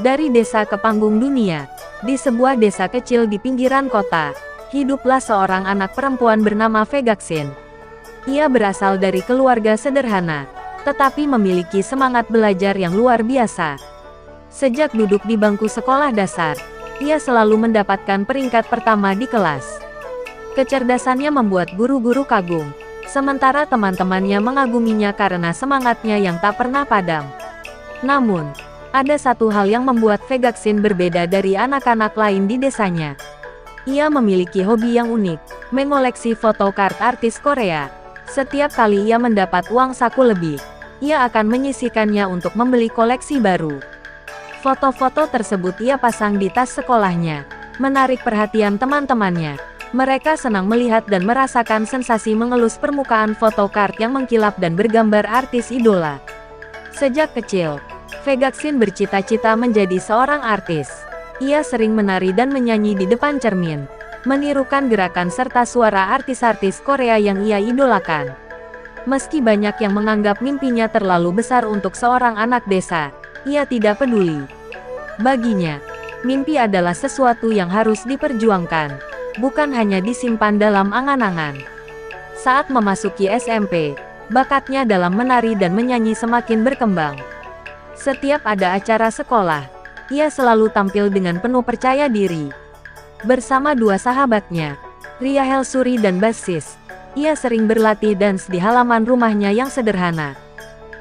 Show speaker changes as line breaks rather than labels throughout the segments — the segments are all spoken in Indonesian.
Dari desa ke panggung dunia, di sebuah desa kecil di pinggiran kota, hiduplah seorang anak perempuan bernama Vegaxin. Ia berasal dari keluarga sederhana, tetapi memiliki semangat belajar yang luar biasa. Sejak duduk di bangku sekolah dasar, ia selalu mendapatkan peringkat pertama di kelas. Kecerdasannya membuat guru-guru kagum, sementara teman-temannya mengaguminya karena semangatnya yang tak pernah padam. Namun, ada satu hal yang membuat Vegaxin berbeda dari anak-anak lain di desanya. Ia memiliki hobi yang unik, mengoleksi photocard artis Korea. Setiap kali ia mendapat uang saku lebih, ia akan menyisihkannya untuk membeli koleksi baru. Foto-foto tersebut ia pasang di tas sekolahnya, menarik perhatian teman-temannya. Mereka senang melihat dan merasakan sensasi mengelus permukaan photocard yang mengkilap dan bergambar artis idola. Sejak kecil, Vegaxin bercita-cita menjadi seorang artis. Ia sering menari dan menyanyi di depan cermin, menirukan gerakan serta suara artis-artis Korea yang ia idolakan. Meski banyak yang menganggap mimpinya terlalu besar untuk seorang anak desa, ia tidak peduli. Baginya, mimpi adalah sesuatu yang harus diperjuangkan, bukan hanya disimpan dalam angan-angan. Saat memasuki SMP, bakatnya dalam menari dan menyanyi semakin berkembang. Setiap ada acara sekolah, ia selalu tampil dengan penuh percaya diri. Bersama dua sahabatnya, Ria Helsuri dan Basis, ia sering berlatih dance di halaman rumahnya yang sederhana.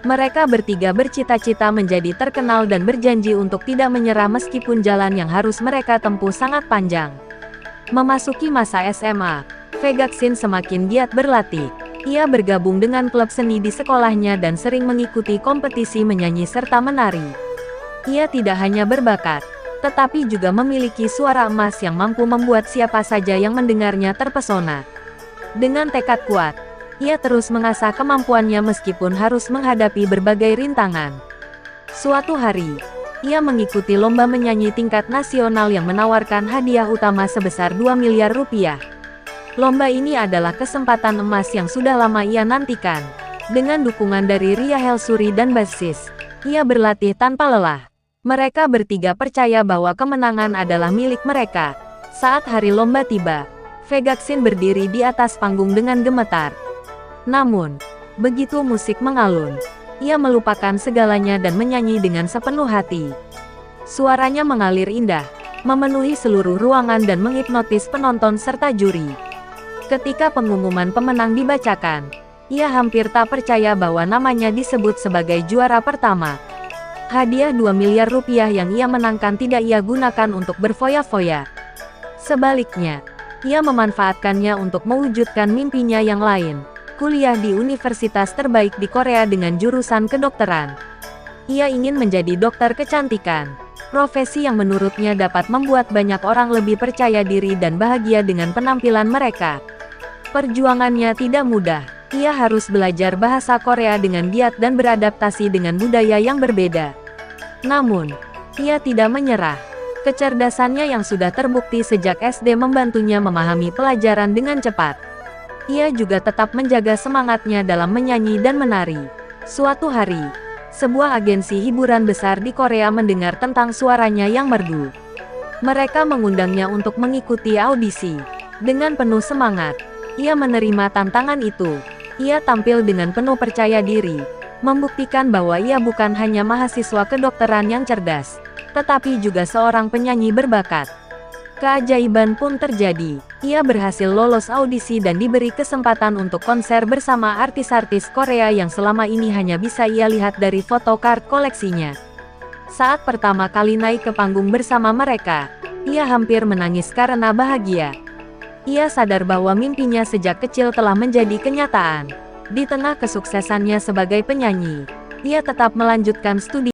Mereka bertiga bercita-cita menjadi terkenal dan berjanji untuk tidak menyerah meskipun jalan yang harus mereka tempuh sangat panjang. Memasuki masa SMA, Vegaxin semakin giat berlatih. Ia bergabung dengan klub seni di sekolahnya dan sering mengikuti kompetisi menyanyi serta menari. Ia tidak hanya berbakat, tetapi juga memiliki suara emas yang mampu membuat siapa saja yang mendengarnya terpesona. Dengan tekad kuat, ia terus mengasah kemampuannya meskipun harus menghadapi berbagai rintangan. Suatu hari, ia mengikuti lomba menyanyi tingkat nasional yang menawarkan hadiah utama sebesar 2 miliar rupiah. Lomba ini adalah kesempatan emas yang sudah lama ia nantikan. Dengan dukungan dari Ria Helsuri dan Basis, ia berlatih tanpa lelah. Mereka bertiga percaya bahwa kemenangan adalah milik mereka. Saat hari lomba tiba, Vegaxin berdiri di atas panggung dengan gemetar. Namun, begitu musik mengalun, ia melupakan segalanya dan menyanyi dengan sepenuh hati. Suaranya mengalir indah, memenuhi seluruh ruangan dan menghipnotis penonton serta juri. Ketika pengumuman pemenang dibacakan, ia hampir tak percaya bahwa namanya disebut sebagai juara pertama. Hadiah 2 miliar rupiah yang ia menangkan tidak ia gunakan untuk berfoya-foya. Sebaliknya, ia memanfaatkannya untuk mewujudkan mimpinya yang lain, kuliah di universitas terbaik di Korea dengan jurusan kedokteran. Ia ingin menjadi dokter kecantikan, profesi yang menurutnya dapat membuat banyak orang lebih percaya diri dan bahagia dengan penampilan mereka. Perjuangannya tidak mudah. Ia harus belajar bahasa Korea dengan giat dan beradaptasi dengan budaya yang berbeda. Namun, ia tidak menyerah. Kecerdasannya yang sudah terbukti sejak SD membantunya memahami pelajaran dengan cepat. Ia juga tetap menjaga semangatnya dalam menyanyi dan menari. Suatu hari, sebuah agensi hiburan besar di Korea mendengar tentang suaranya yang merdu. Mereka mengundangnya untuk mengikuti audisi. Dengan penuh semangat, ia menerima tantangan itu. Ia tampil dengan penuh percaya diri, membuktikan bahwa ia bukan hanya mahasiswa kedokteran yang cerdas, tetapi juga seorang penyanyi berbakat. Keajaiban pun terjadi. Ia berhasil lolos audisi dan diberi kesempatan untuk konser bersama artis-artis Korea yang selama ini hanya bisa ia lihat dari photocard koleksinya. Saat pertama kali naik ke panggung bersama mereka, ia hampir menangis karena bahagia. Ia sadar bahwa mimpinya sejak kecil telah menjadi kenyataan. Di tengah kesuksesannya sebagai penyanyi, ia tetap melanjutkan studi